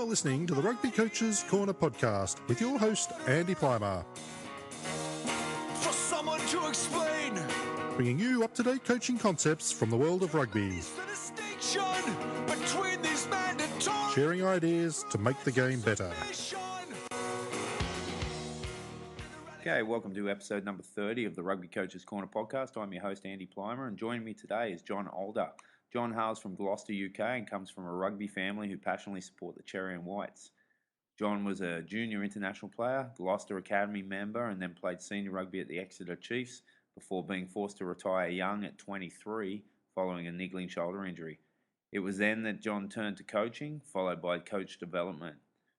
listening to the Rugby Coaches Corner podcast with your host, Andy Plimer. For someone to explain, bringing you up-to-date coaching concepts from the world of rugby. the distinction between these mandatory Sharing ideas to make the game better. Okay, welcome to episode number 30 of the Rugby Coaches Corner podcast. I'm your host, Andy Plimer, and joining me today is John Alder. John hails from Gloucester, UK, and comes from a rugby family who passionately support the Cherry and Whites. John was a junior international player, Gloucester Academy member, and then played senior rugby at the Exeter Chiefs before being forced to retire young at 23 following a niggling shoulder injury. It was then that John turned to coaching, followed by coach development.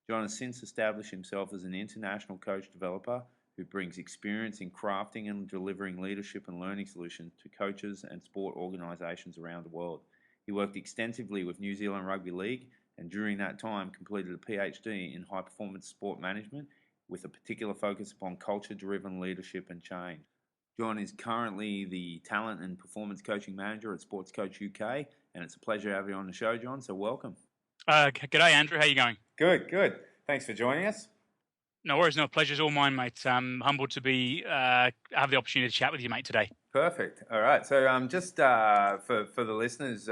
John has since established himself as an international coach developer who brings experience in crafting and delivering leadership and learning solutions to coaches and sport organisations around the world. He worked extensively with New Zealand Rugby League and during that time completed a PhD in high performance sport management with a particular focus upon culture-driven leadership and change. John is currently the talent and performance coaching manager at Sports Coach UK, and it's a pleasure having you on the show, John, so welcome. G'day, Andrew. How you going? Good. Thanks for joining us. No worries, no, pleasure's all mine, mate. I'm humbled to have the opportunity to chat with you, mate, today. Perfect. All right. So just for the listeners,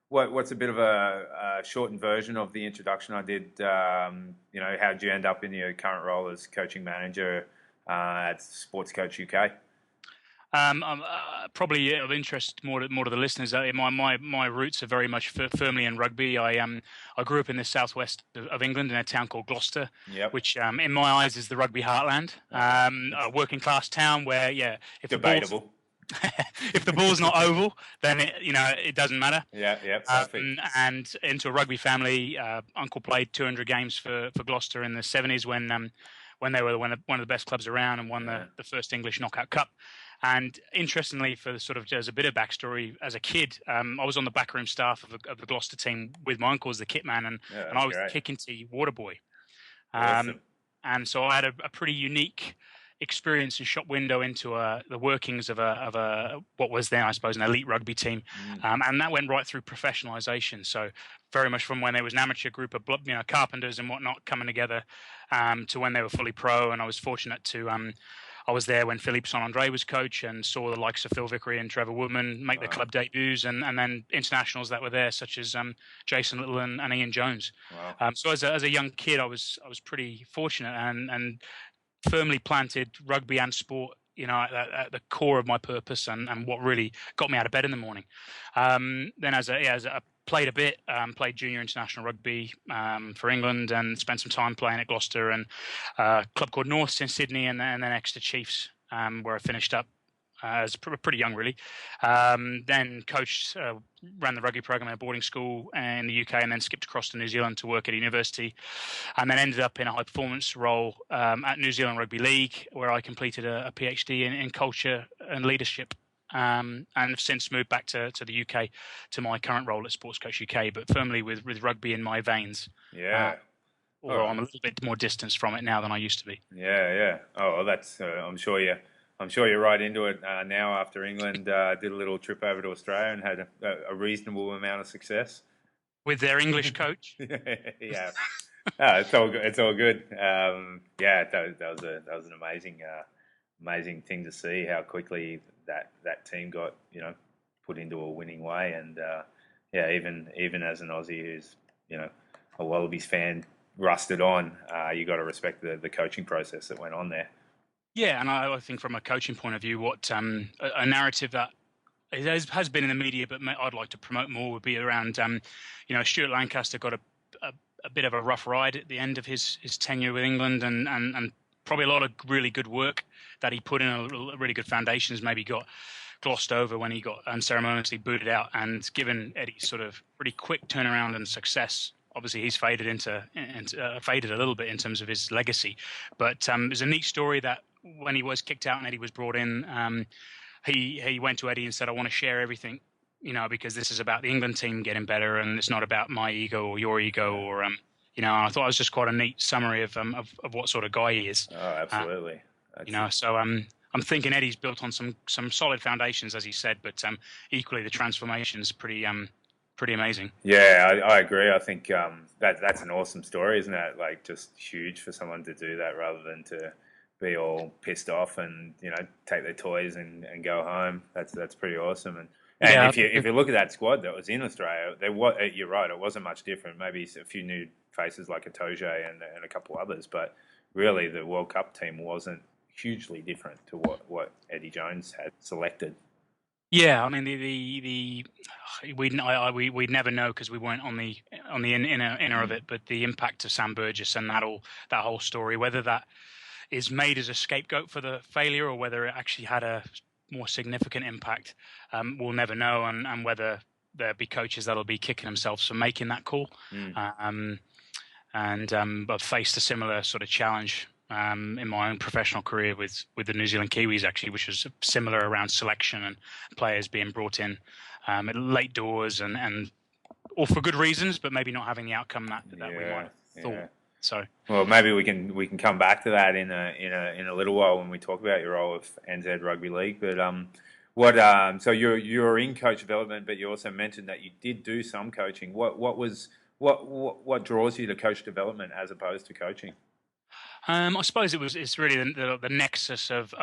what's a bit of a shortened version of the introduction I did? How'd you end up in your current role as coaching manager at Sports Coach UK? Probably of interest more to the listeners. My roots are very much firmly in rugby. I grew up in the southwest of England in a town called Gloucester, which in my eyes is the rugby heartland. A working class town where if debatable. If the ball's not oval, then it doesn't matter. Perfect. And into a rugby family. Uncle played 200 games for Gloucester in the 70s when they were one of the best clubs around and won the first English Knockout Cup. And interestingly, for sort of as a bit of backstory, as a kid, I was on the backroom staff of the Gloucester team with my uncle as the kit man, and I was the kick and tee water boy. Awesome. And so I had a pretty unique experience and shop window into the workings of a what was then, I suppose, an elite rugby team, and that went right through professionalisation. So very much from when there was an amateur group of carpenters and whatnot coming together to when they were fully pro. And I was fortunate to I was there when Philippe Saint-André was coach and saw the likes of Phil Vickery and Trevor Woodman make their club debuts, and then internationals that were there, such as Jason Little and Ian Jones. Wow. So as a young kid, I was pretty fortunate and firmly planted rugby and sport, at the core of my purpose and what really got me out of bed in the morning. Then as I played a bit, played junior international rugby for England and spent some time playing at Gloucester and a club called Norths in Sydney and then Exeter Chiefs, where I finished up as pretty young, really. Then coached, ran the rugby program at a boarding school in the UK and then skipped across to New Zealand to work at a university and then ended up in a high-performance role at New Zealand Rugby League, where I completed a PhD in culture and leadership. And have since moved back to the UK to my current role at Sports Coach UK, but firmly with rugby in my veins. Although I'm a little bit more distanced from it now than I used to be. Yeah. Oh, well, that's. I'm sure you're right into it now. After England did a little trip over to Australia and had a reasonable amount of success with their English coach. Yeah. It's all good. It's all good. That was an amazing thing to see how quickly that team got put into a winning way, and even as an Aussie who's a Wallabies fan rusted on, you got to respect the coaching process that went on there. Yeah, and I think from a coaching point of view, what a narrative that has been in the media, but I'd like to promote more, would be around Stuart Lancaster got a bit of a rough ride at the end of his tenure with England, and probably a lot of really good work that he put in, a really good foundations, maybe got glossed over when he got unceremoniously booted out. And given Eddie's sort of pretty quick turnaround and success, obviously he's faded faded a little bit in terms of his legacy. But there's a neat story that when he was kicked out and Eddie was brought in, he went to Eddie and said, "I want to share everything, because this is about the England team getting better, and it's not about my ego or your ego or and I thought it was just quite a neat summary of what sort of guy he is. Oh, absolutely. So I'm thinking Eddie's built on some solid foundations, as he said, but equally the transformation is pretty pretty amazing. Yeah, I agree. I think that's an awesome story, isn't it? Like, just huge for someone to do that rather than to be all pissed off and take their toys and go home. That's pretty awesome. And Yeah, if you look at that squad that was in Australia, you're right. It wasn't much different. Maybe a few new faces like a Toge and a couple others, but really the World Cup team wasn't hugely different to what Eddie Jones had selected. Yeah, I mean we'd never know because we weren't on the inner of it. But the impact of Sam Burgess and that whole story, whether that is made as a scapegoat for the failure or whether it actually had a more significant impact, we'll never know. And whether there'll be coaches that'll be kicking themselves for making that call. I've faced a similar sort of challenge in my own professional career with the New Zealand Kiwis, actually, which was similar around selection and players being brought in at late doors and all for good reasons, but maybe not having the outcome that we might have thought. Yeah. So, well, maybe we can come back to that in a little while when we talk about your role with NZ Rugby League. But so you're in coach development, but you also mentioned that you did do some coaching. What draws you to coach development as opposed to coaching? I suppose it's really the nexus of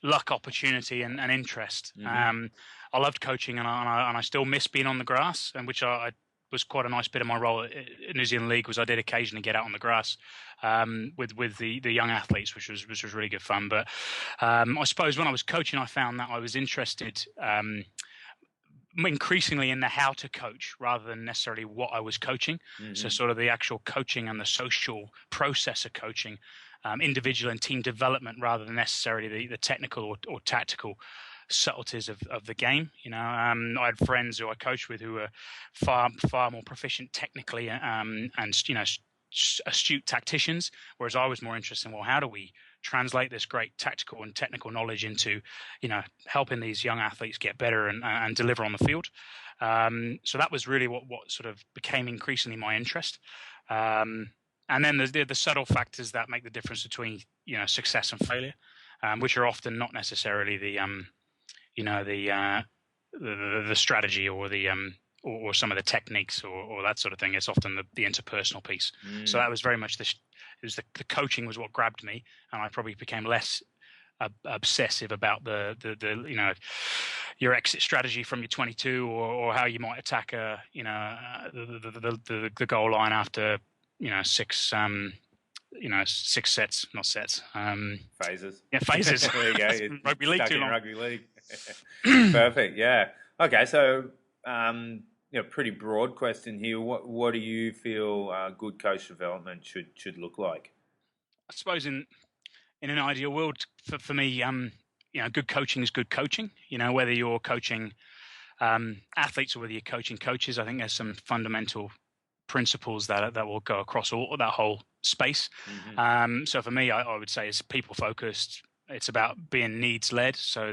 luck, opportunity, and interest. I loved coaching, and I still miss being on the grass, and which I was quite a nice bit of my role at New Zealand League. Was I did occasionally get out on the grass with the young athletes, which was really good fun. But I suppose when I was coaching, I found that I was interested increasingly in the how to coach rather than necessarily what I was coaching. So sort of the actual coaching and the social process of coaching, individual and team development rather than necessarily the technical or tactical subtleties of the game. I had friends who I coached with who were far more proficient technically and astute tacticians, whereas I was more interested in, well, how do we translate this great tactical and technical knowledge into helping these young athletes get better and deliver on the field. So that was really what sort of became increasingly my interest. And then there's the subtle factors that make the difference between success and failure, which are often not necessarily the strategy or the or some of the techniques or that sort of thing. It's often the interpersonal piece. So that was very much the coaching was what grabbed me, and I probably became less obsessive about the your exit strategy from your 22 or how you might attack the goal line after 6 sets, not sets. Phases. Yeah, phases. There you go. Rugby league too long. Rugby league. Perfect. Yeah. Okay. So, pretty broad question here. What do you feel good coach development should look like? I suppose in an ideal world, for me, good coaching is good coaching. Whether you're coaching athletes or whether you're coaching coaches, I think there's some fundamental principles that will go across that whole space. So for me, I would say it's people focused. It's about being needs led. So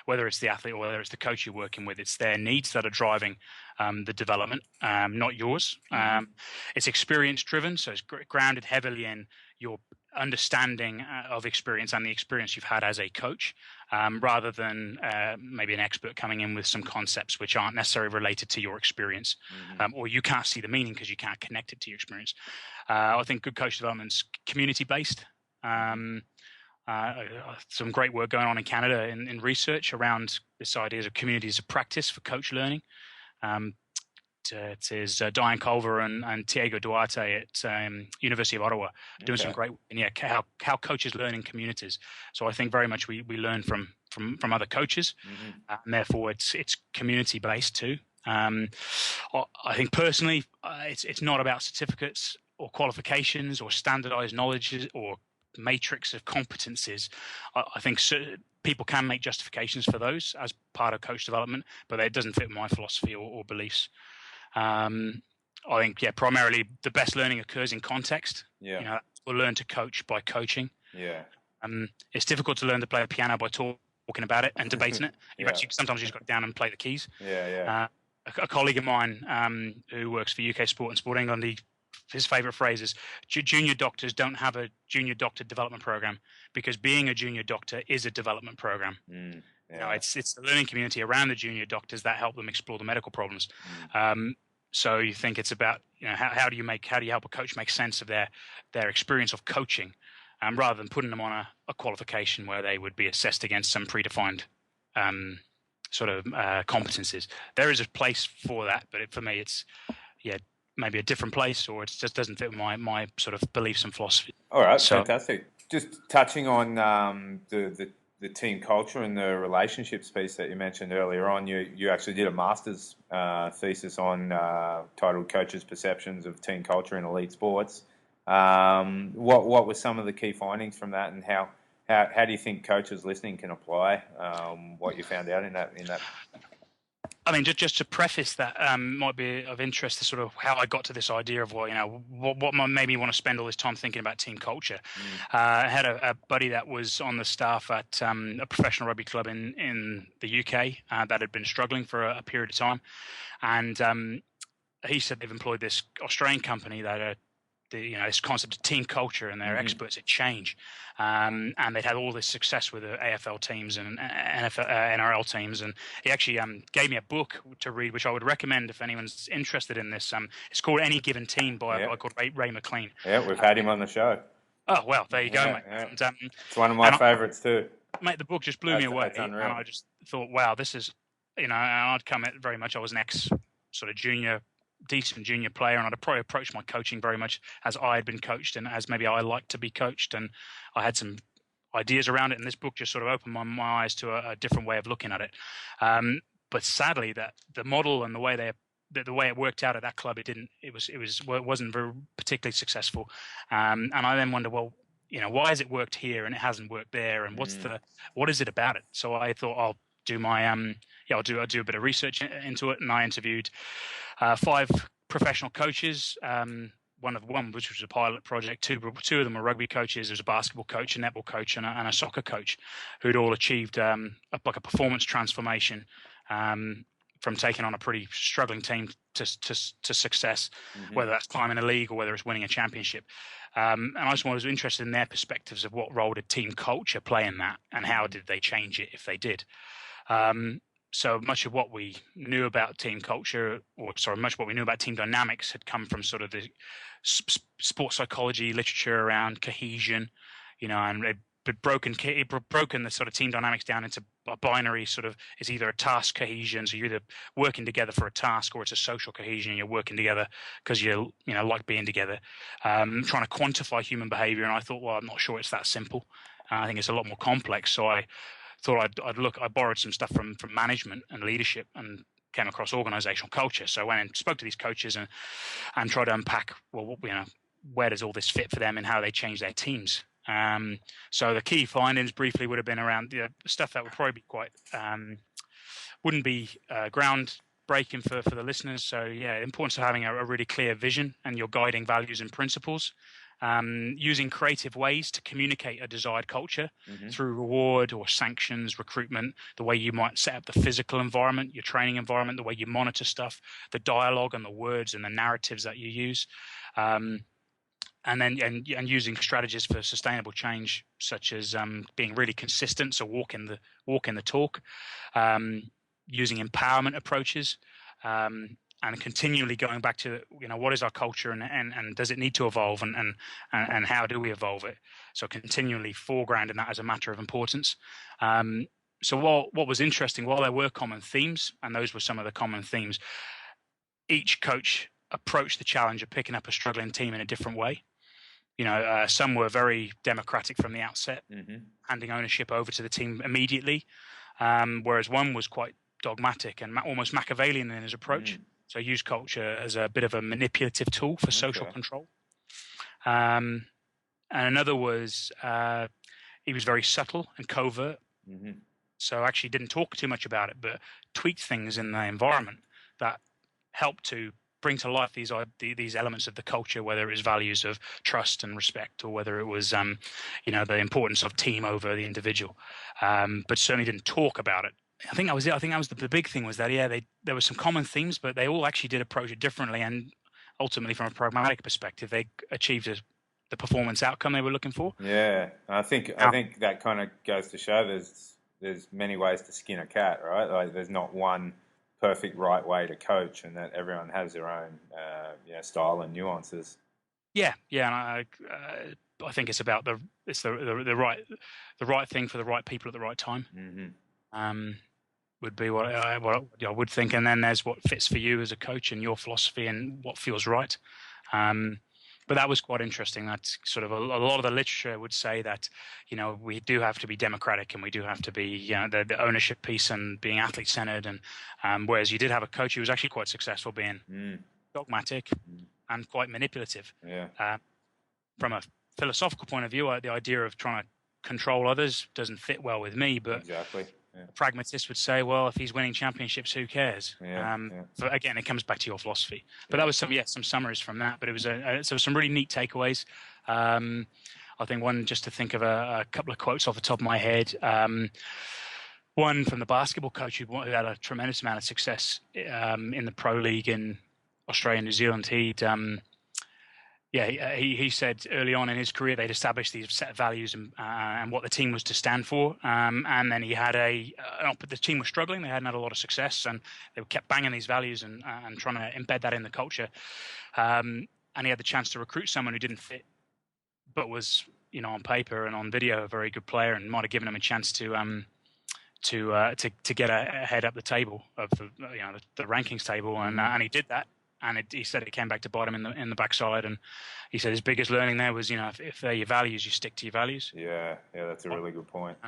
whether it's the athlete or whether it's the coach you're working with, it's their needs that are driving the development, not yours. It's experience driven. So it's grounded heavily in your understanding of experience and the experience you've had as a coach, rather than maybe an expert coming in with some concepts which aren't necessarily related to your experience, or you can't see the meaning because you can't connect it to your experience. I think good coach development's community based. Some great work going on in Canada in research around this idea of communities of practice for coach learning. It is Diane Culver and Tiago Duarte at University of Ottawa doing some great, how coaches learn in communities. So I think very much we learn from other coaches, and therefore it's community based too. I think personally, it's not about certificates or qualifications or standardized knowledge or matrix of competencies. I think people can make justifications for those as part of coach development, but it doesn't fit my philosophy or beliefs. I think, primarily the best learning occurs in context. We'll learn to coach by coaching. It's difficult to learn to play the piano by talking about it and debating it. Sometimes you just got to go down and play the keys. A colleague of mine who works for UK Sport and Sport England, his favourite phrase is junior doctors don't have a junior doctor development program because being a junior doctor is a development program. It's the learning community around the junior doctors that help them explore the medical problems. So you think it's about, how do you help a coach make sense of their experience of coaching, rather than putting them on a qualification where they would be assessed against some predefined competencies. There is a place for that, but for me, it's maybe a different place, or it just doesn't fit my sort of beliefs and philosophy. All right, so, fantastic. Just touching on the team culture and the relationships piece that you mentioned earlier on, you actually did a master's thesis on titled Coaches' Perceptions of Team Culture in Elite Sports. What were some of the key findings from that, and how do you think coaches listening can apply what you found out in that? I mean, just to preface that, might be of interest to sort of how I got to this idea of what made me want to spend all this time thinking about team culture. I had a buddy that was on the staff at a professional rugby club in the UK that had been struggling for a period of time, and he said they've employed this Australian company that this concept of team culture, and they're experts at change. And they'd had all this success with the AFL teams and NRL teams. And he actually gave me a book to read, which I would recommend if anyone's interested in this. It's called Any Given Team by a guy called Ray McLean. Yeah, we've had him on the show. Oh, well, there you go, mate. Yeah. And, it's one of my favourites too. Mate, the book just blew me away. And I just thought, wow, this is, and I'd come at very much, I was an ex sort of decent junior player, and I'd probably approached my coaching very much as I had been coached and as maybe I liked to be coached, and I had some ideas around it, and this book just sort of opened my eyes to a different way of looking at it. But sadly, that the model and the way it worked out at that club, it wasn't very particularly successable, and I then wonder, well, why has it worked here and it hasn't worked there, and what is it about it? So I thought I'll do my I'll do a bit of research into it, and I interviewed 5 professional coaches. One which was a pilot project. Two of them were rugby coaches. There was a basketball coach, a netball coach, and a soccer coach, who'd all achieved a performance transformation from taking on a pretty struggling team to success, whether that's climbing a league or whether it's winning a championship. And I just was interested in their perspectives of what role did team culture play in that, and how did they change it if they did. So much of what we knew about team culture, much of what we knew about team dynamics had come from sort of the sports psychology literature around cohesion, and it broken the sort of team dynamics down into a binary sort of, it's either a task cohesion, so you're either working together for a task, or it's a social cohesion, and you're working together because you like being together, trying to quantify human behavior. And I thought, well, I'm not sure it's that simple. I think it's a lot more complex. So I thought I borrowed some stuff from management and leadership, and came across organizational culture. So I went and spoke to these coaches and tried to unpack, well, where does all this fit for them and how they change their teams. So the key findings briefly would have been around stuff that would probably be quite wouldn't be groundbreaking for the listeners. So the importance of having a really clear vision and your guiding values and principles. Using creative ways to communicate a desired culture through reward or sanctions, recruitment, the way you might set up the physical environment, your training environment, the way you monitor stuff, the dialogue and the words and the narratives that you use, and using strategies for sustainable change, such as being really consistent, so walking the talk, using empowerment approaches. And continually going back to what is our culture, and does it need to evolve, and how do we evolve it? So continually foregrounding that as a matter of importance. So what was interesting, while there were common themes, and those were some of the common themes, each coach approached the challenge of picking up a struggling team in a different way. Some were very democratic from the outset, handing ownership over to the team immediately, whereas one was quite dogmatic and almost Machiavellian in his approach. So use culture as a bit of a manipulative tool for social control. And another was he was very subtle and covert. So actually didn't talk too much about it, but tweaked things in the environment that helped to bring to life these elements of the culture, whether it was values of trust and respect, or whether it was the importance of team over the individual. But certainly didn't talk about it. I think that was it. I think that was the big thing, was that there were some common themes, but they all actually did approach it differently, and ultimately, from a pragmatic perspective, they achieved the performance outcome they were looking for. Yeah, I think that kind of goes to show there's many ways to skin a cat, right? Like there's not one perfect right way to coach, and that everyone has their own style and nuances. Yeah, and I think it's about the right thing for the right people at the right time. Mm-hmm. Would be what I would think, and then there's what fits for you as a coach and your philosophy and what feels right. But that was quite interesting. That's sort of a lot of the literature would say that, we do have to be democratic and we do have to be, the ownership piece and being athlete centered. And whereas you did have a coach who was actually quite successful being dogmatic and quite manipulative. Yeah. From a philosophical point of view, the idea of trying to control others doesn't fit well with me. But exactly. Yeah. A pragmatist would say, well, if he's winning championships, who cares? Yeah. So again, it comes back to your philosophy. But that was some summaries from that. But it was so some really neat takeaways. I think one, just to think of a couple of quotes off the top of my head. One from the basketball coach who had a tremendous amount of success in the pro league in Australia and New Zealand. He said early on in his career they'd established these set of values and what the team was to stand for. And then he had the team was struggling. They hadn't had a lot of success, and they kept banging these values and trying to embed that in the culture. And he had the chance to recruit someone who didn't fit, but was, on paper and on video, a very good player, and might have given him a chance to get a head up the table of the rankings table, and he did that. And he said it came back to bite him in the backside. And he said his biggest learning there was, if they're your values, you stick to your values. Yeah, that's a really good point.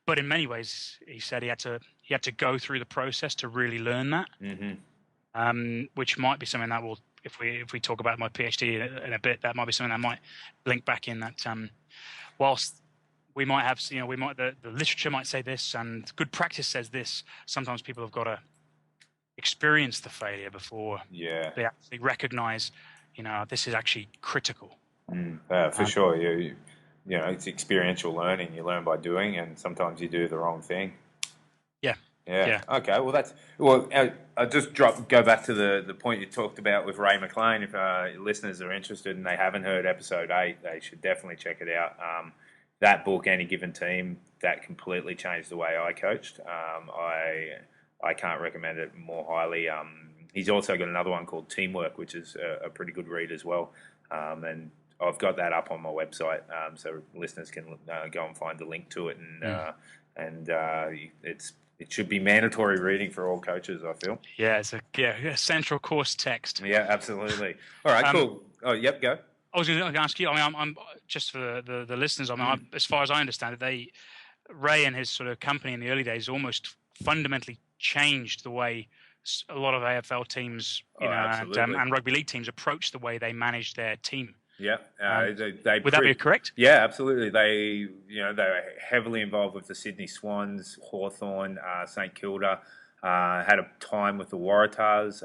But in many ways, he said he had to go through the process to really learn that. Mm-hmm. Which might be something that will, if we talk about my PhD in a bit, that might be something that might link back in that. Whilst we might have, the literature might say this, and good practice says this. Sometimes people have got to experience the failure before they actually recognize, this is actually critical. For sure. It's experiential learning. You learn by doing, and sometimes you do the wrong thing. Yeah. Okay. Well, I'll just go back to the point you talked about with Ray McLean. If listeners are interested and they haven't heard episode 8, they should definitely check it out. That book, Any Given Team, that completely changed the way I coached. I can't recommend it more highly. He's also got another one called Teamwork, which is a pretty good read as well. And I've got that up on my website, so listeners can go and find the link to it. And it should be mandatory reading for all coaches, I feel. Yeah, it's a central course text. Yeah, absolutely. All right, cool. Oh, yep, go. I was going to ask you. I'm just for the listeners. As far as I understand it, Ray and his sort of company in the early days almost fundamentally changed the way a lot of AFL teams, and rugby league teams approach the way they manage their team. Yeah, would that be correct? Yeah, absolutely. They were heavily involved with the Sydney Swans, Hawthorn, St Kilda. Had a time with the Waratahs.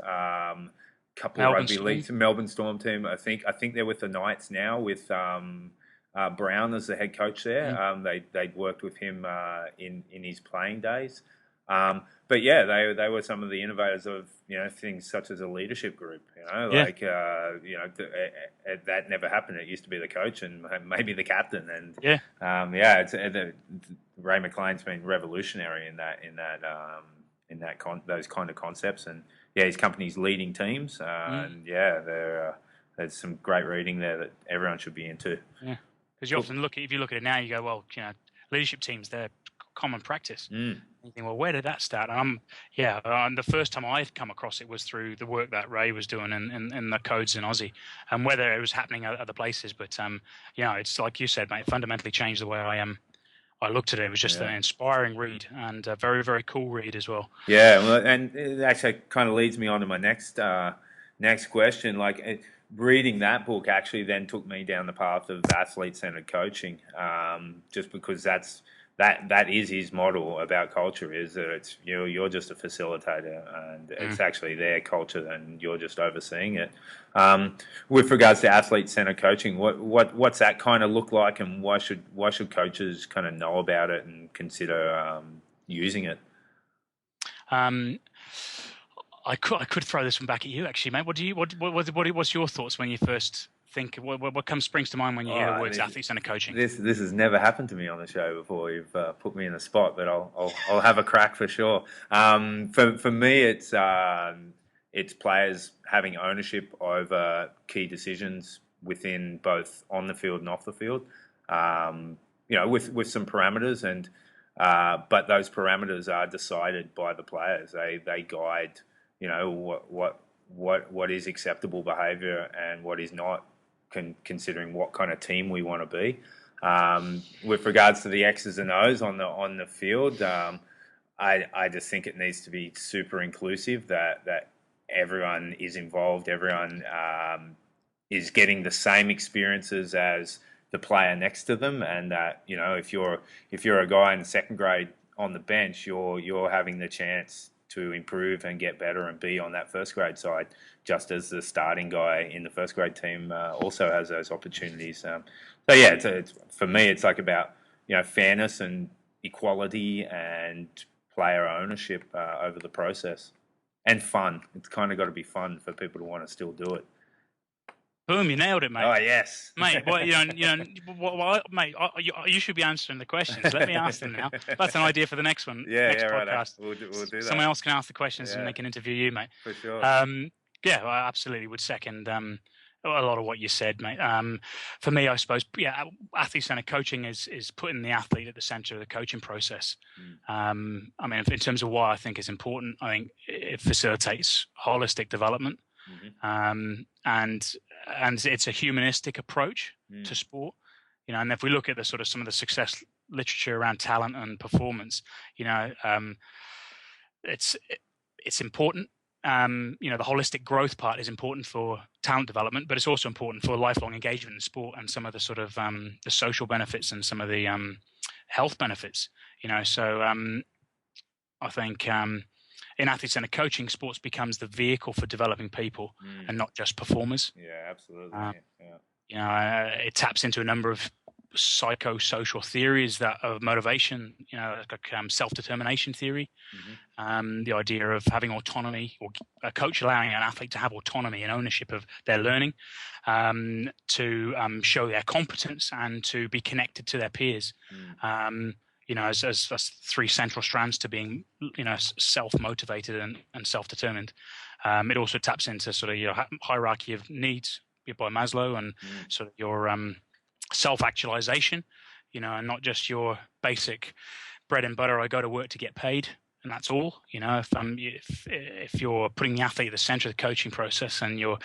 Couple of rugby leagues, Melbourne Storm team. I think they're with the Knights now with Brown as the head coach there. They'd worked with him in his playing days. But yeah, they were some of the innovators of things such as a leadership group. That never happened. It used to be the coach and maybe the captain. And Ray McLean's been revolutionary in those kind of concepts. And his company's leading teams. And there's some great reading there that everyone should be into. Yeah, because you often if you look at it now, you go, well, leadership teams, they're common practice. You think, well, where did that start? And the first time I've come across it was through the work that Ray was doing in the codes in Aussie, and whether it was happening at other places. But it's like you said, mate, it fundamentally changed the way I looked at it. It was just an inspiring read and a very, very cool read as well. Yeah, well, and it actually kind of leads me on to my next question. Reading that book actually then took me down the path of athlete-centered coaching, just because that is his model about culture, is that it's you're just a facilitator and it's actually their culture and you're just overseeing it. With regards to athlete-centered coaching, what's that kind of look like, and why should coaches kind of know about it and consider using it? I could throw this one back at you, actually, mate. What's your thoughts when you first think? What springs to mind when you hear the words athlete-centered coaching? This has never happened to me on the show before. You've put me in the spot, but I'll have a crack for sure. For me, it's players having ownership over key decisions within both on the field and off the field. With some parameters, and but those parameters are decided by the players. They guide, what is acceptable behaviour and what is not, considering what kind of team we want to be. With regards to the X's and O's on the field, I just think it needs to be super inclusive, that everyone is involved, everyone is getting the same experiences as the player next to them, and that if you're a guy in the second grade on the bench, you're having the chance to improve and get better and be on that first grade side, just as the starting guy in the first grade team also has those opportunities. It's for me, it's like about fairness and equality and player ownership over the process, and fun. It's kind of got to be fun for people to want to still do it. Boom! You nailed it, mate. Oh yes, mate. Mate. You should be answering the questions. Let me ask them now. That's an idea for the next one. Next podcast. Right. We'll do that. Someone else can ask the questions and they can interview you, mate. For sure. I absolutely would second a lot of what you said, mate. For me, I suppose, athlete-centered coaching is putting the athlete at the center of the coaching process. In terms of why I think it's important, I think it facilitates holistic development. And it's a humanistic approach to sport, and if we look at the sort of some of the success literature around talent and performance, it's important. The holistic growth part is important for talent development, but it's also important for lifelong engagement in sport and some of the sort of the social benefits and some of the health benefits. So I think in athlete-centered coaching, sports becomes the vehicle for developing people and not just performers. Yeah, absolutely. It taps into a number of psychosocial theories of motivation, like self-determination theory, the idea of having autonomy, or a coach allowing an athlete to have autonomy and ownership of their learning, to show their competence and to be connected to their peers. As three central strands to being, self-motivated and self-determined. It also taps into sort of your hierarchy of needs by Maslow, and sort of your self-actualization, and not just your basic bread and butter. I go to work to get paid, and that's all. If you're putting the athlete at the center of the coaching process and you're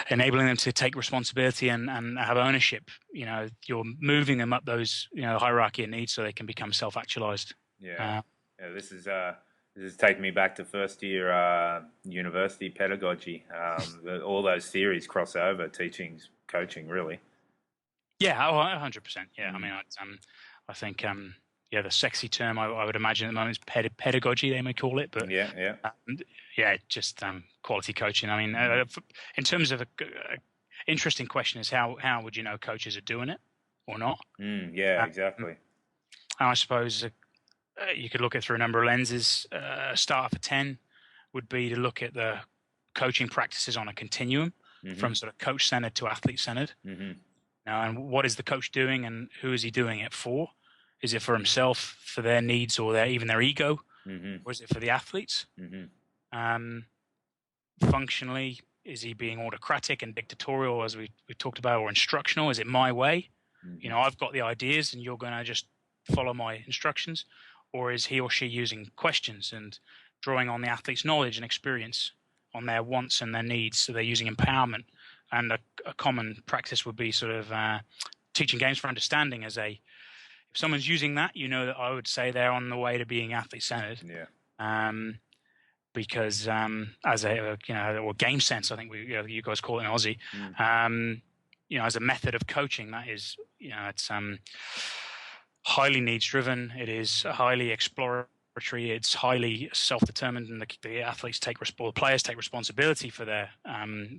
enabling them to take responsibility and have ownership, you're moving them up those hierarchy of needs so they can become self-actualized. This is taking me back to first year university pedagogy. All those theories cross over teaching, coaching, really. 100%. I think the sexy term I would imagine at the moment is pedagogy, they may call it, but just quality coaching. In terms of a interesting question is how would you know coaches are doing it or not? Exactly. And I suppose you could look at it through a number of lenses. Start for 10 would be to look at the coaching practices on a continuum, from sort of coach-centered to athlete-centered. And what is the coach doing, and who is he doing it for? Is it for himself, for their needs, or even their ego, or is it for the athletes? Functionally, is he being autocratic and dictatorial, as we talked about, or instructional? Is it my way? I've got the ideas, and you're going to just follow my instructions, or is he or she using questions and drawing on the athlete's knowledge and experience on their wants and their needs? So they're using empowerment. And a common practice would be sort of teaching games for understanding. If someone's using that, that I would say they're on the way to being athlete-centered. Because as or game sense, I think you guys call it in Aussie. As a method of coaching, that is, it's highly needs-driven. It is highly exploratory. It's highly self-determined, and the athletes players take responsibility for their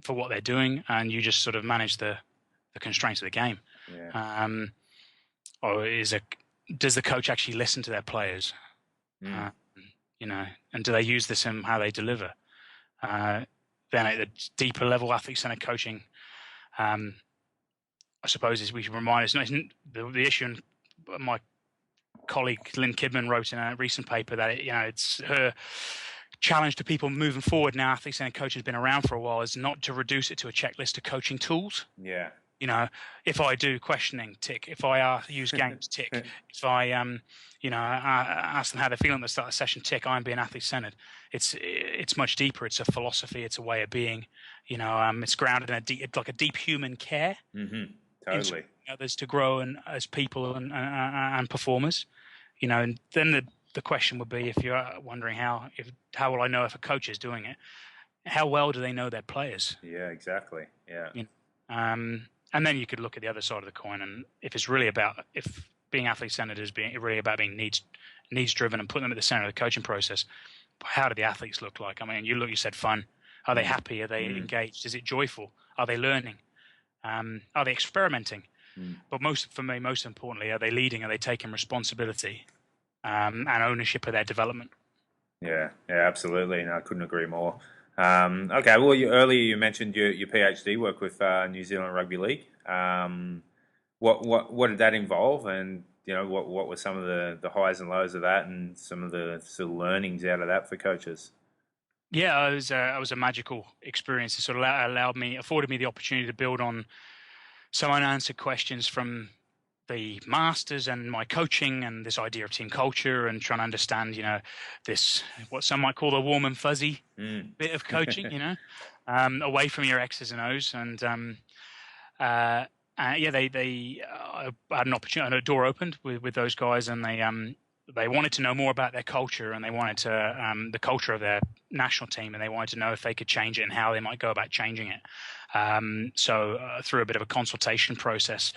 for what they're doing, and you just sort of manage the constraints of the game. Or does the coach actually listen to their players? And do they use this in how they deliver? Then at the deeper level, athlete-centered coaching, I suppose is we should remind us, the issue, and my colleague Lynn Kidman wrote in a recent paper that it's her challenge to people moving forward now, athletes and coaches have been around for a while, is not to reduce it to a checklist of coaching tools. Yeah. If I do questioning, tick. If I use games, tick. If I ask them how they're feeling at the start of the session, tick. I'm being athlete-centered. It's much deeper. It's a philosophy. It's a way of being. It's grounded in a deep human care. Mm-hmm. Totally. Others to grow and as people and performers. And then the question would be, if you're wondering how will I know if a coach is doing it? How well do they know their players? Yeah, exactly. Yeah. And then you could look at the other side of the coin, and if being athlete-centered is really about being needs-driven and putting them at the center of the coaching process, how do the athletes look like? I mean, you said fun. Are they happy? Are they engaged? Is it joyful? Are they learning? Are they experimenting? But most importantly, are they leading? Are they taking responsibility and ownership of their development? Yeah, absolutely. And I couldn't agree more. Okay, well, earlier you mentioned your PhD work with New Zealand Rugby League. What did that involve, and what were some of the highs and lows of that, and some of the sort of learnings out of that for coaches? Yeah, it was a magical experience. It sort of afforded me the opportunity to build on some unanswered questions from the masters and my coaching, and this idea of team culture, and trying to understand, this, what some might call a warm and fuzzy bit of coaching, away from your X's and O's. And I had an opportunity, a door opened with those guys, and they wanted to know more about their culture, and they wanted to the culture of their national team, and they wanted to know if they could change it and how they might go about changing it. So through a bit of a consultation process,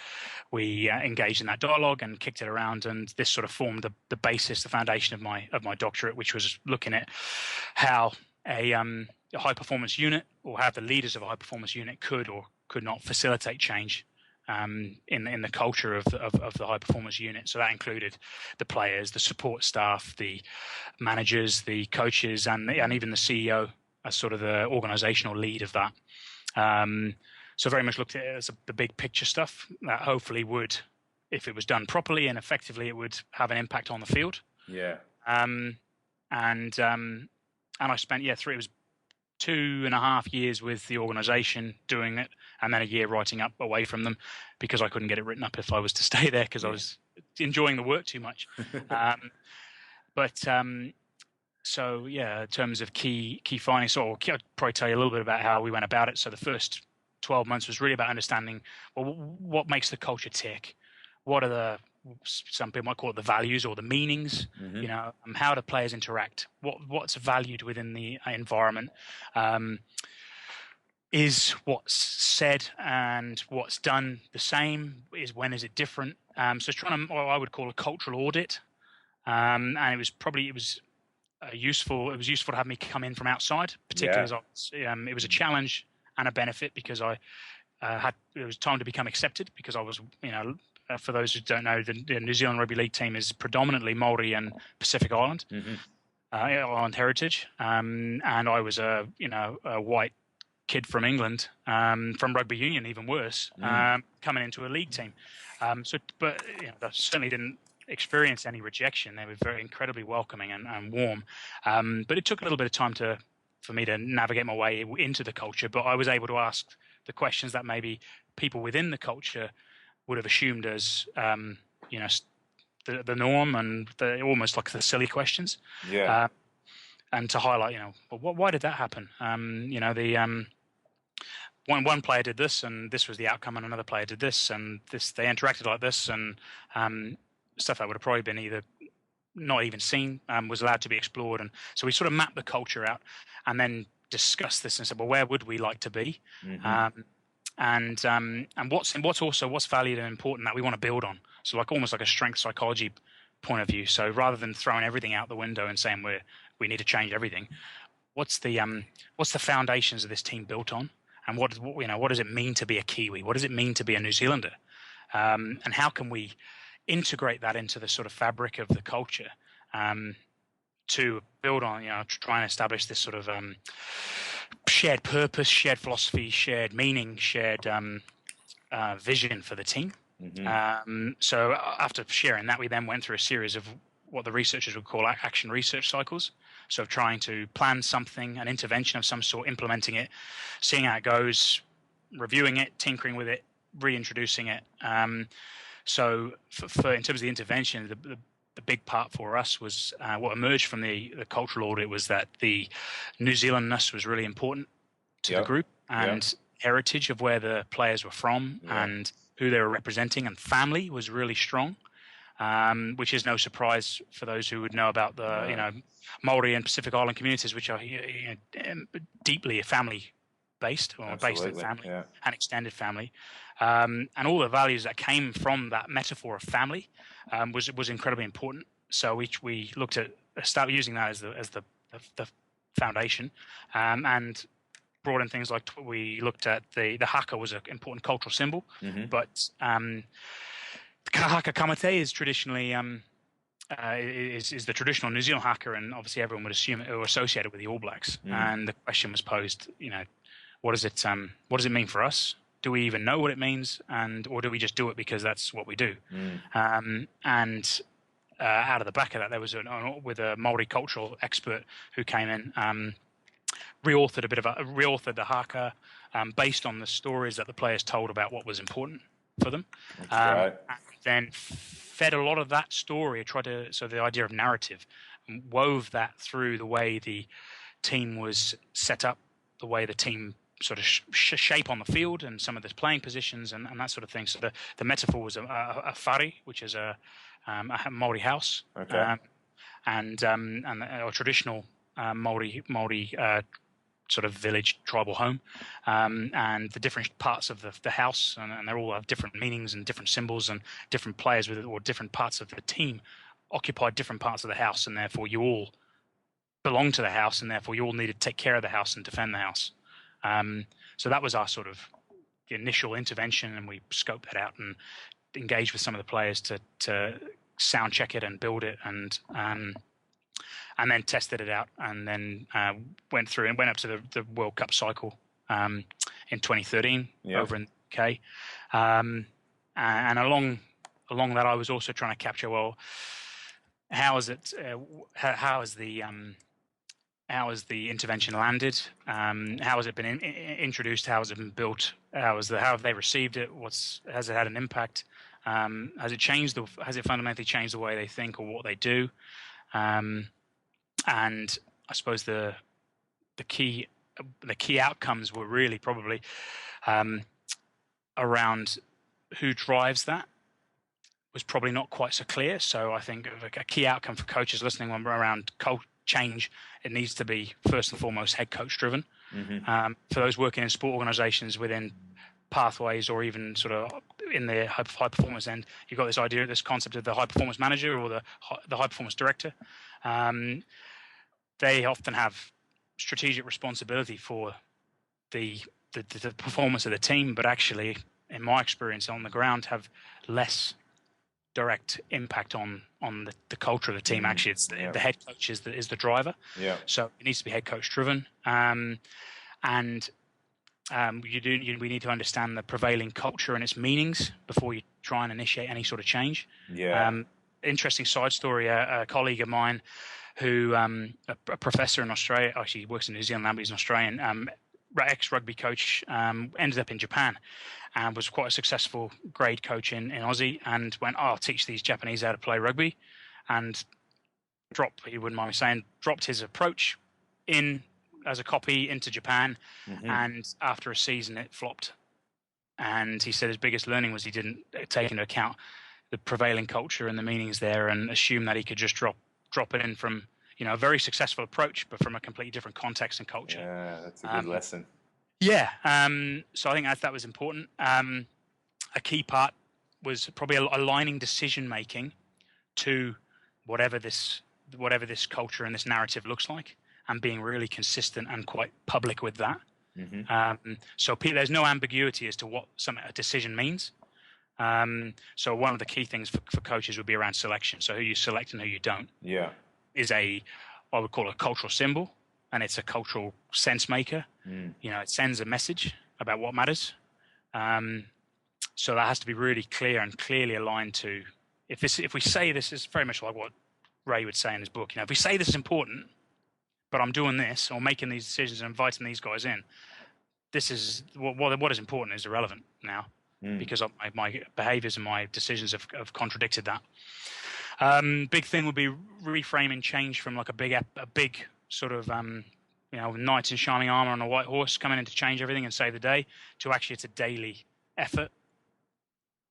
we engaged in that dialogue and kicked it around, and this sort of formed the basis, the foundation of my doctorate, which was looking at how a high performance unit, or how the leaders of a high performance unit could or could not facilitate change in the culture of the high performance unit. So that included the players, the support staff, the managers, the coaches, and even the CEO as sort of the organizational lead of that. So very much looked at it as the big picture stuff that hopefully would, if it was done properly and effectively, it would have an impact on the field. Yeah. And I spent it was 2.5 years with the organization doing it, and then a year writing up away from them, because I couldn't get it written up if I was to stay there, because I was enjoying the work too much. So in terms of key findings, I'll probably tell you a little bit about how we went about it. So the first 12 months was really about understanding, well, what makes the culture tick? What are some people might call it the values or the meanings, how do players interact? What's valued within the environment? Is what's said and what's done the same? When is it different? So it's trying to, what I would call a cultural audit. And it was useful. It was useful to have me come in from outside, particularly as it was a challenge and a benefit, because it was time to become accepted, because I was, for those who don't know, the New Zealand Rugby League team is predominantly Maori and Pacific Island, island heritage, and I was a white kid from England, from rugby union, even worse, coming into a league team. But I certainly didn't experience any rejection. They were very incredibly welcoming and warm. But it took a little bit of time for me to navigate my way into the culture. But I was able to ask the questions that maybe people within the culture would have assumed as the norm, and almost like the silly questions. Yeah. And to highlight, why did that happen? One player did this, and this was the outcome, and another player did this, and they interacted like this, and stuff that would have probably been either not even seen was allowed to be explored. And so we sort of mapped the culture out, and then discussed this and said, well, where would we like to be? And what's valued and important that we want to build on. So almost like a strength psychology point of view. So rather than throwing everything out the window and saying we need to change everything, what's the foundations of this team built on? And what does it mean to be a Kiwi? What does it mean to be a New Zealander? And how can we integrate that into the sort of fabric of the culture, to build on, try and establish this sort of shared purpose, shared philosophy, shared meaning, shared vision for the team. Mm-hmm. So after sharing that, we then went through a series of what the researchers would call action research cycles. So trying to plan something, an intervention of some sort, implementing it, seeing how it goes, reviewing it, tinkering with it, reintroducing it. So for in terms of the intervention, the big part for us was what emerged from the cultural audit was that the New Zealandness was really important to the group, and heritage of where the players were from and who they were representing, and family was really strong, which is no surprise for those who would know about the Maori and Pacific Island communities, which are deeply family based, or based in family and extended family, and all the values that came from that metaphor of family was incredibly important. So we looked at start using that as the foundation, and brought in things like we looked at the haka was an important cultural symbol, but the haka kamate is traditionally is the traditional New Zealand haka, and obviously everyone would assume it was associated with the All Blacks. And the question was posed, what does it mean for us? Do we even know what it means, or do we just do it because that's what we do? And out of the back of that, there was with a Maori cultural expert who came in, reauthored the haka based on the stories that the players told about what was important for them. And then fed a lot of that story, so the idea of narrative, wove that through the way the team was set up, the way the team sort of shape on the field, and some of the playing positions and that sort of thing. So the metaphor was a whare, which is a Maori house, and a traditional Maori sort of village tribal home, and the different parts of the house, and they all have different meanings and different symbols, and different players or different parts of the team occupied different parts of the house, and therefore you all belong to the house, and therefore you all need to take care of the house and defend the house. So that was our sort of initial intervention, and we scoped that out and engaged with some of the players to sound check it and build it, and then tested it out, and then went up to the World Cup cycle in 2013 over in the UK, and along that I was also trying to capture, well, how is the intervention landed? How has it been introduced? How has it been built? How have they received it? Has it had an impact? Has it fundamentally changed the way they think or what they do? And I suppose the key outcomes were really probably around who drives that was probably not quite so clear. So I think a key outcome for coaches listening around change, it needs to be first and foremost head coach driven. For those working in sport organizations within pathways, or even sort of in the high performance end, you've got this concept of the high performance manager or the high performance director. They often have strategic responsibility for the performance of the team, but actually, in my experience on the ground, have less direct impact on the culture of the team. Actually, it's the head coach is the driver. So it needs to be head coach driven, and we need to understand the prevailing culture and its meanings before you try and initiate any sort of change. Interesting side story: a colleague of mine who a professor in Australia, actually works in New Zealand now, but he's an Australian, ex-rugby coach, ended up in Japan and was quite a successful grade coach in Aussie, and went, I'll teach these Japanese how to play rugby, and he wouldn't mind me saying, dropped his approach in as a copy into Japan, and after a season it flopped. And he said his biggest learning was he didn't take into account the prevailing culture and the meanings there, and assume that he could just drop it in from a very successful approach, but from a completely different context and culture. Yeah, that's a good lesson. Yeah, so I think that was important. A key part was probably aligning decision making to whatever this culture and this narrative looks like, and being really consistent and quite public with that. So there's no ambiguity as to what a decision means. So one of the key things for coaches would be around selection. So who you select and who you don't is I would call it a cultural symbol, and it's a cultural sense maker. It sends a message about what matters. So that has to be really clear and clearly aligned to, if we say this is very much like what Ray would say in his book, if we say this is important, but I'm doing this or making these decisions and inviting these guys in, this is what is important is irrelevant now because of my behaviors and my decisions have contradicted that. Big thing would be reframing change from like a big sort of knights in shining armor on a white horse coming in to change everything and save the day, to actually it's a daily effort,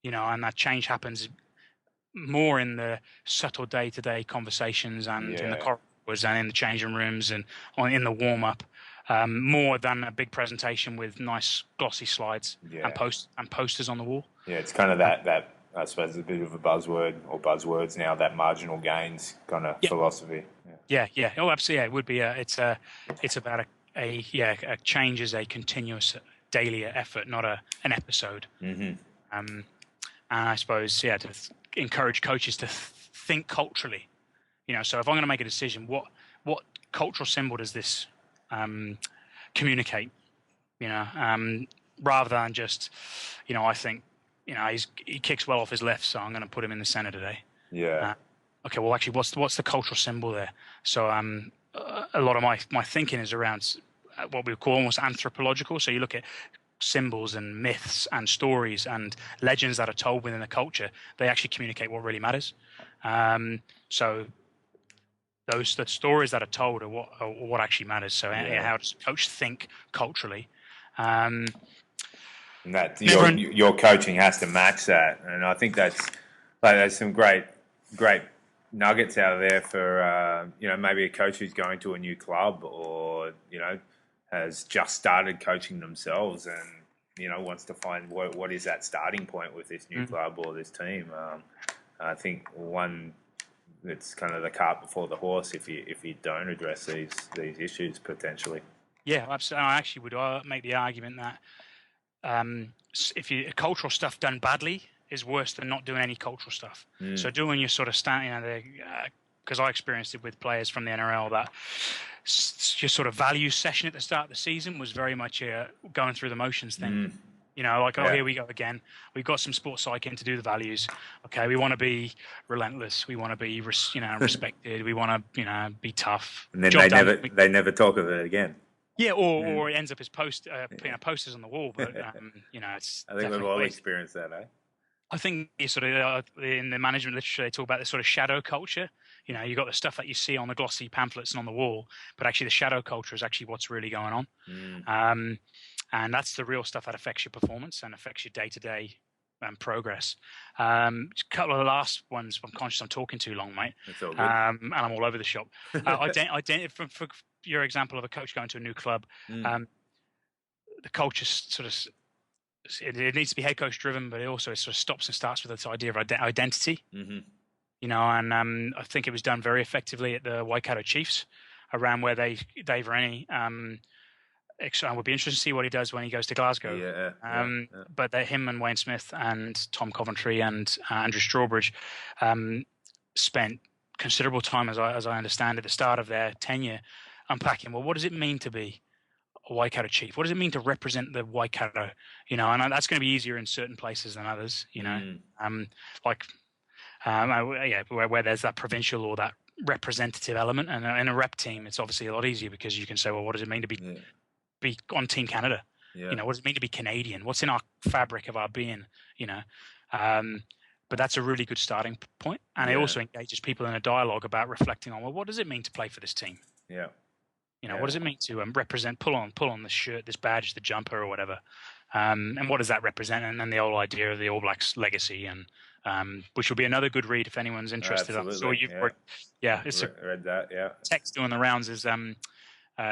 and that change happens more in the subtle day-to-day conversations and in the corridors and in the changing rooms and in the warm-up, more than a big presentation with nice glossy slides and posters on the wall. Yeah, it's kind of that I suppose, a bit of a buzzword or buzzwords now, that marginal gains kind of philosophy. Yeah. Oh, absolutely. Yeah, it would be. It's about a change is a continuous daily effort, not an episode. Mm-hmm. And I suppose, to encourage coaches to think culturally. So if I'm going to make a decision, what cultural symbol does this communicate? Rather than just, I think, he kicks well off his left, so I'm going to put him in the centre today. Yeah. Okay. Well, actually, what's the cultural symbol there? So a lot of my thinking is around what we would call almost anthropological. So you look at symbols and myths and stories and legends that are told within the culture. They actually communicate what really matters. So the stories that are told are what actually matters. So how does a coach think culturally? And that your coaching has to match that, and I think there's some great nuggets out there for maybe a coach who's going to a new club or has just started coaching themselves and wants to find what is that starting point with this new club or this team. I think one that's kind of the cart before the horse if you don't address these issues potentially. Yeah, absolutely. I actually would make the argument that if cultural stuff done badly is worse than not doing any cultural stuff. So doing your sort of because I experienced it with players from the NRL, that your sort of values session at the start of the season was very much going through the motions thing. Here we go again. We've got some sports psych in to do the values. Okay, we want to be relentless. We want to be respected. We want to be tough. And then they never talk of it again. Yeah, or it ends up as posters on the wall. But it's. I think we've all experienced that, eh? I think sort of in the management literature they talk about this sort of shadow culture. You got the stuff that you see on the glossy pamphlets and on the wall, but actually the shadow culture is actually what's really going on. And that's the real stuff that affects your performance and affects your day-to-day progress. A couple of the last ones, I'm conscious I'm talking too long, mate. It's all good. And I'm all over the shop. For your example of a coach going to a new club, the culture sort of it needs to be head coach driven, but it also sort of stops and starts with this idea of identity. Mm-hmm. And I think it was done very effectively at the Waikato Chiefs, around where Dave Rennie. I would be interested to see what he does when he goes to Glasgow. But him and Wayne Smith and Tom Coventry and Andrew Strawbridge spent considerable time, as I understand, at the start of their tenure, unpacking. Well, what does it mean to be a Waikato Chief? What does it mean to represent the Waikato? And that's going to be easier in certain places than others. Where there's that provincial or that representative element, and in a rep team, it's obviously a lot easier because you can say, well, what does it mean to be on Team Canada? What does it mean to be Canadian? What's in our fabric of our being? But that's a really good starting point, and it also engages people in a dialogue about reflecting on, well, what does it mean to play for this team? What does it mean to represent, pull on the shirt, this badge, the jumper, or whatever, and what does that represent? And then the whole idea of the All Blacks legacy, and which will be another good read if anyone's interested. So you've read that. Yeah, text doing the rounds is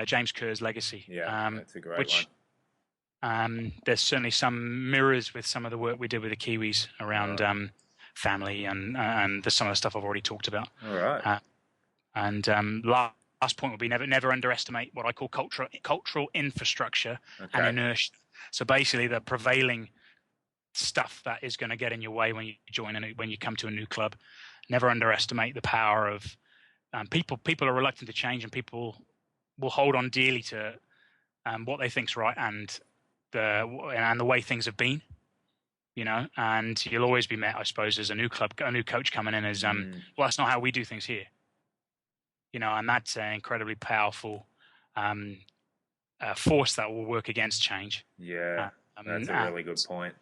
James Kerr's legacy. That's a great one. There's certainly some mirrors with some of the work we did with the Kiwis around family and some of the stuff I've already talked about. All right. Last point would be never underestimate what I call cultural infrastructure and inertia. So basically, the prevailing stuff that is going to get in your way when you join when you come to a new club. Never underestimate the power of people. People are reluctant to change, and people will hold on dearly to what they think's right and the way things have been. and you'll always be met, I suppose, as a new coach coming in as, well, that's not how we do things here, and that's an incredibly powerful force that will work against change. Yeah, that's a really good point.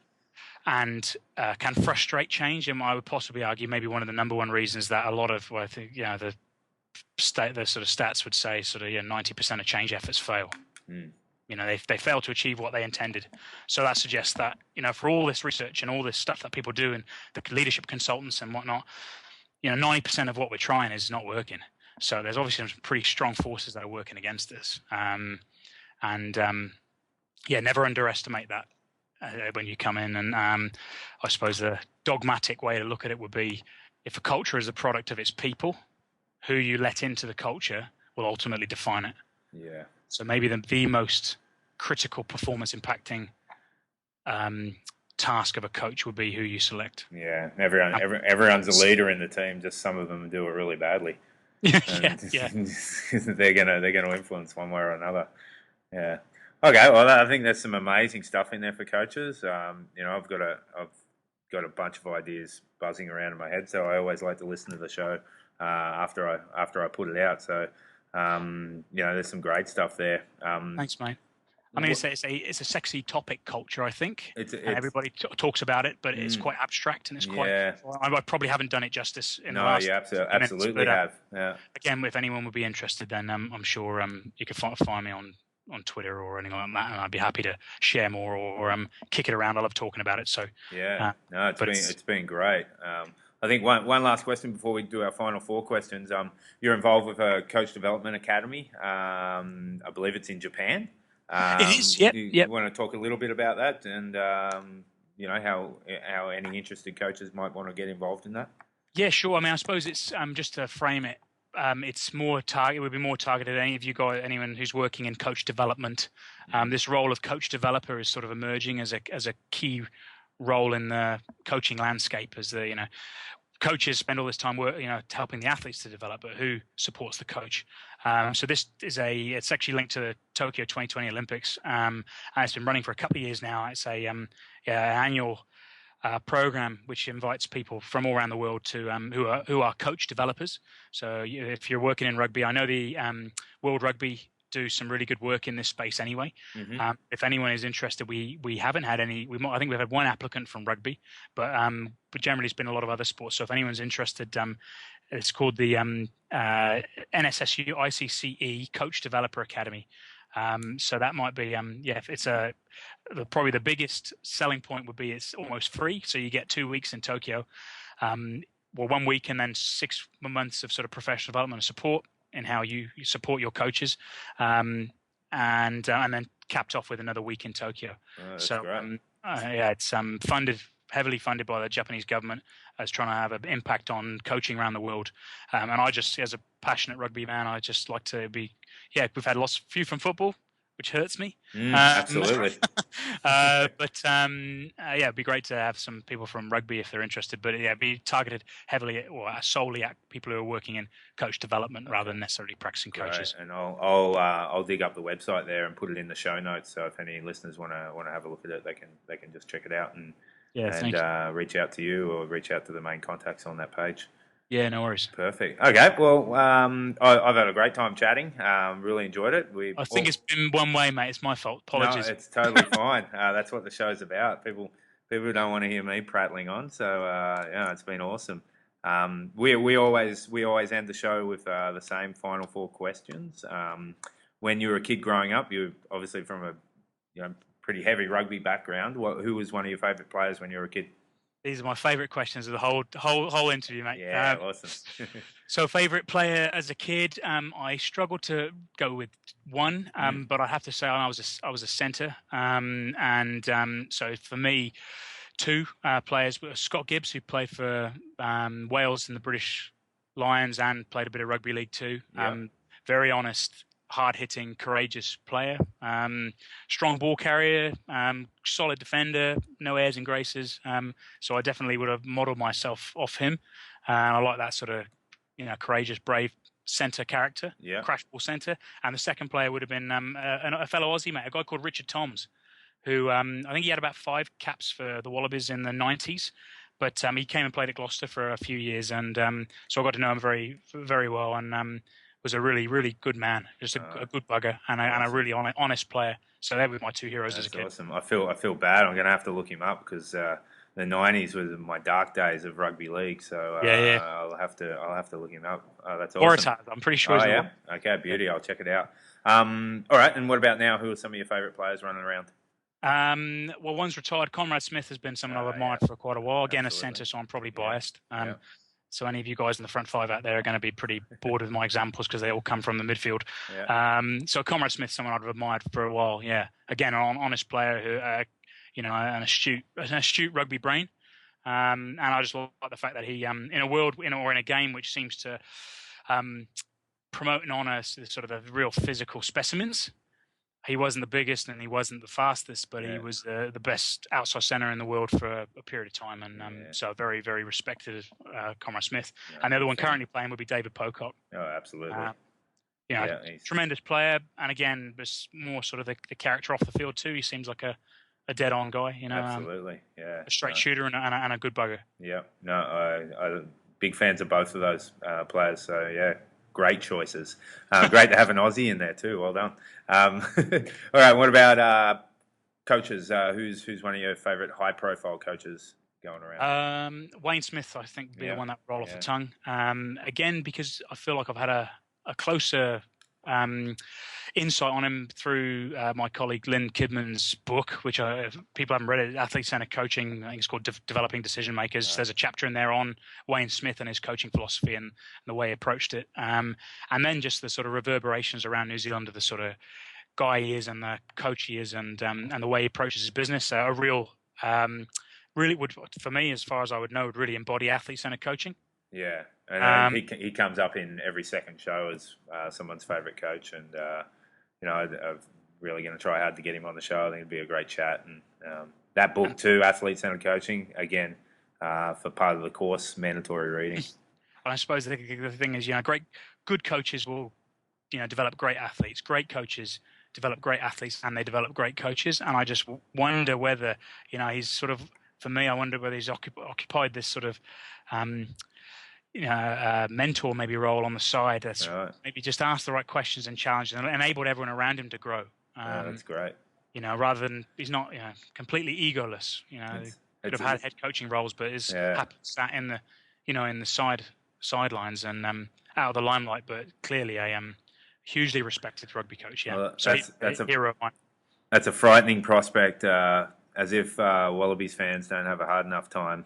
And can frustrate change. And I would possibly argue maybe one of the number one reasons that a lot of, well, I think, the sort of stats would say 90% of change efforts fail. They fail to achieve what they intended. So that suggests that, for all this research and all this stuff that people do and the leadership consultants and whatnot, 90% of what we're trying is not working. So there's obviously some pretty strong forces that are working against us. Never underestimate that when you come in. And I suppose the dogmatic way to look at it would be, if a culture is a product of its people, who you let into the culture will ultimately define it. Yeah. So maybe the most critical performance impacting task of a coach would be who you select. Yeah, everyone's a leader in the team. Just some of them do it really badly. Yeah. they're gonna influence one way or another. Yeah. Okay. Well, I think there's some amazing stuff in there for coaches. I've got a bunch of ideas buzzing around in my head, so I always like to listen to the show after I put it out. So there's some great stuff there. Thanks, mate. I mean, it's a sexy topic, culture. I think, and everybody talks about it, but it's quite abstract and it's quite. Yeah. I probably haven't done it justice in the last. No, you absolutely have. Yeah. Again, if anyone would be interested, then I'm sure you could find me on Twitter or anything like that, and I'd be happy to share more or kick it around. I love talking about it. So yeah, it's been great. I think one last question before we do our final four questions. You're involved with a coach development academy. I believe it's in Japan. It is. Yep. You want to talk a little bit about that, and how any interested coaches might want to get involved in that? Yeah, sure. I mean, I suppose it's just to frame it. It's more target. It would be more targeted at anyone who's working in coach development. This role of coach developer is sort of emerging as a key role in the coaching landscape. As coaches spend all this time helping the athletes to develop, but who supports the coach? So this is it's actually linked to the Tokyo 2020 Olympics, and it's been running for a couple of years now. It's an annual program which invites people from all around the world to who are coach developers. So if you're working in rugby, I know the World Rugby do some really good work in this space anyway. If anyone is interested, we haven't had any. I think we've had one applicant from rugby, but generally it's been a lot of other sports. So if anyone's interested, it's called the NSSU-ICCE Coach Developer Academy. So that might be if it's probably the biggest selling point would be it's almost free. So you get 2 weeks in Tokyo, 1 week and then 6 months of sort of professional development and support in how you support your coaches, and then capped off with another week in Tokyo. So great. It's heavily funded by the Japanese government as trying to have an impact on coaching around the world. And I just, as a passionate rugby man, I just like to be. Yeah, we've had few from football, which hurts me. Absolutely. It'd be great to have some people from rugby if they're interested. But be targeted heavily or solely at people who are working in coach development rather than necessarily practicing coaches. And I'll dig up the website there and put it in the show notes. So if any listeners want to have a look at it, they can just check it out and reach out to you or reach out to the main contacts on that page. Yeah, no worries. Perfect. Okay, well, I've had a great time chatting. Really enjoyed it. I think it's been one way, mate. It's my fault. Apologies. No, it's totally fine. That's what the show's about. People don't want to hear me prattling on. So it's been awesome. We always end the show with the same final four questions. When you were a kid growing up, you're obviously from a pretty heavy rugby background. Who was one of your favourite players when you were a kid? These are my favourite questions of the whole interview, mate. Yeah, awesome. So, favourite player as a kid, I struggled to go with one, but I have to say I was a centre, so for me, two players were Scott Gibbs, who played for Wales in the British Lions and played a bit of rugby league too. Very honest, hard-hitting, courageous player, strong ball carrier, solid defender, no airs and graces. So I definitely would have modelled myself off him. I like that sort of, courageous, brave centre character, crash ball centre. And the second player would have been a fellow Aussie mate, a guy called Richard Toms, who I think he had about 5 caps for the Wallabies in the 90s. But he came and played at Gloucester for a few years, and so I got to know him very, very well, and was a really, really good man, just a good bugger, and a really honest player. So they were my 2 heroes as a kid. Awesome. I feel bad. I'm going to have to look him up because the 90s was my dark days of rugby league. So I'll have to look him up. That's awesome. Waratahs, I'm pretty sure. Oh yeah. Okay, beauty. I'll check it out. All right. And what about now? Who are some of your favourite players running around? Well, one's retired. Conrad Smith has been someone I've admired for quite a while. Again, a centre, so I'm probably biased. So any of you guys in the front 5 out there are going to be pretty bored with my examples because they all come from the midfield. So Conrad Smith, someone I've admired for a while. Yeah, again, an honest player who, an astute rugby brain. And I just like the fact that he, in a world or in a game which seems to promote and honour sort of the real physical specimens. He wasn't the biggest and he wasn't the fastest, but he was the best outside centre in the world for a period of time. And so very, very respected Conrad Smith. And the other one currently playing would be David Pocock. Oh, absolutely. Tremendous player. And again, just more sort of the character off the field too. He seems like a dead-on guy. Absolutely, a straight shooter and a good bugger. Yeah, no, I'm big fans of both of those players. So, yeah. Great choices. Great to have an Aussie in there too. Well done. All right. What about coaches? Who's one of your favourite high-profile coaches going around? Wayne Smith, I think, would be the one that would roll off the tongue. Again, because I feel like I've had a closer insight on him through my colleague Lynn Kidman's book, which people haven't read it, Athlete Centered Coaching. I think it's called Developing Decision Makers. There's a chapter in there on Wayne Smith and his coaching philosophy and the way he approached it. And then just the sort of reverberations around New Zealand of the sort of guy he is and the coach he is and the way he approaches his business. A real, really would, for me, as far as I would know, would really embody Athlete Centered Coaching. Yeah, and he comes up in every second show as someone's favourite coach, and I'm really going to try hard to get him on the show. I think it'd be a great chat, and that book too, Athlete Centered Coaching, again for part of the course, mandatory reading. I suppose the thing is, good coaches will, develop great athletes. Great coaches develop great athletes, and they develop great coaches. And I just wonder whether, he's sort of, for me, I wonder whether he's occupied this sort of mentor maybe role on the side that's maybe just asked the right questions and challenged and enabled everyone around him to grow. That's great. Rather than he's not completely egoless. Could have had head coaching roles, but is happy sat in the in the sidelines and out of the limelight. But clearly a hugely respected rugby coach. Yeah, well, so that's a hero of mine. That's a frightening prospect. As if Wallabies fans don't have a hard enough time.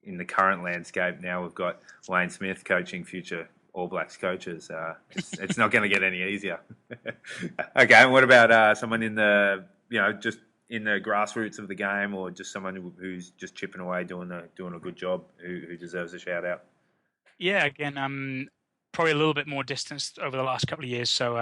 In the current landscape, now we've got Wayne Smith coaching future All Blacks coaches. It's not going to get any easier. Okay, and what about someone in the just in the grassroots of the game, or just someone who's just chipping away doing a good job, who deserves a shout out? Yeah, again, probably a little bit more distance over the last couple of years. So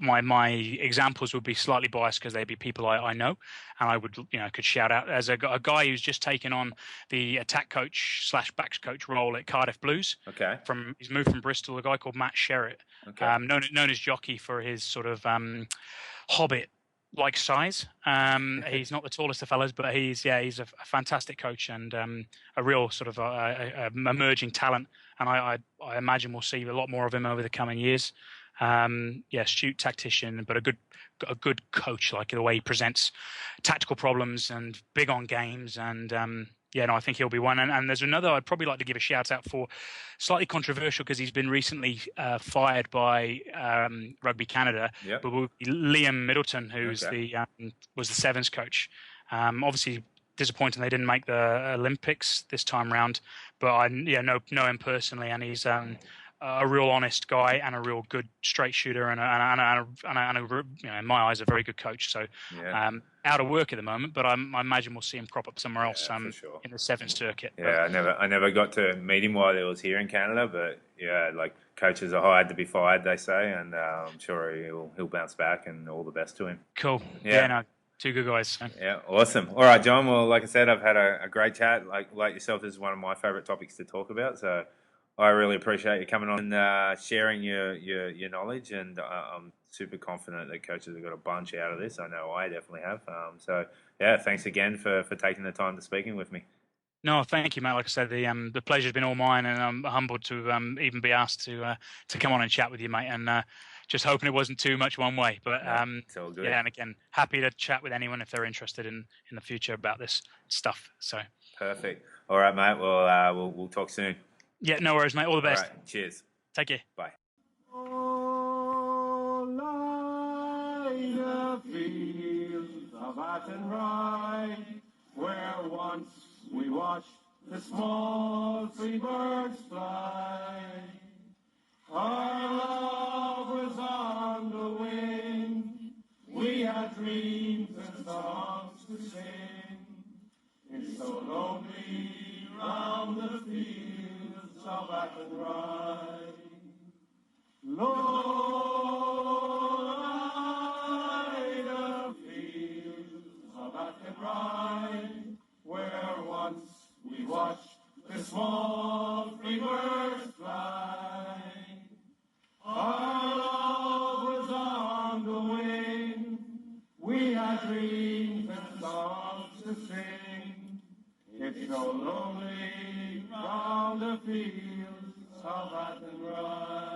my examples would be slightly biased because they'd be people I know, and I would could shout out as a guy who's just taken on the attack coach / backs coach role at Cardiff Blues. Okay. He's moved from Bristol. A guy called Matt Sherritt, known as Jockey for his sort of hobbit-like size. He's not the tallest of fellas, but he's a fantastic coach and a real sort of emerging talent. And I imagine we'll see a lot more of him over the coming years. Astute tactician, but a good coach, like the way he presents tactical problems and big on games. And I think he'll be one. And there's another I'd probably like to give a shout out for, slightly controversial because he's been recently fired by Rugby Canada. Yep. But Liam Middleton, who's was the Sevens coach. Obviously disappointing they didn't make the Olympics this time round, but I know him personally, and he's a real honest guy and a real good straight shooter and in my eyes a very good coach. So out of work at the moment, but I imagine we'll see him crop up somewhere else in the Sevens circuit. Yeah, I never got to meet him while he was here in Canada, but like coaches are hired to be fired, they say, and I'm sure he'll bounce back, and all the best to him. Cool. Yeah, two good guys. So. Yeah, awesome. All right, John. Well, like I said, I've had a great chat. Like yourself, this is one of my favourite topics to talk about. So I really appreciate you coming on and sharing your knowledge, and I'm super confident that coaches have got a bunch out of this. I know I definitely have. So yeah, thanks again for taking the time to speaking with me. No, thank you, mate. Like I said, the pleasure's been all mine, and I'm humbled to even be asked to come on and chat with you, mate. And just hoping it wasn't too much one way. But No, it's all good. yeah, and again, happy to chat with anyone if they're interested in the future about this stuff. So Perfect. All right, mate. Well, we'll talk soon. yeah, no worries, mate. All the best. All right. Cheers. Take care. Bye. Oh, lie the fields of Athenry, where once we watched the small free birds fly. Our love was on the wing, we had dreams and songs to sing. It's so lonely round the fields of Athenry. Lie the fields of Athenry, where once we watched the small free birds fly. Our love was on the wing, we had dreams and songs to sing. It's so lonely round the fields of Athenry.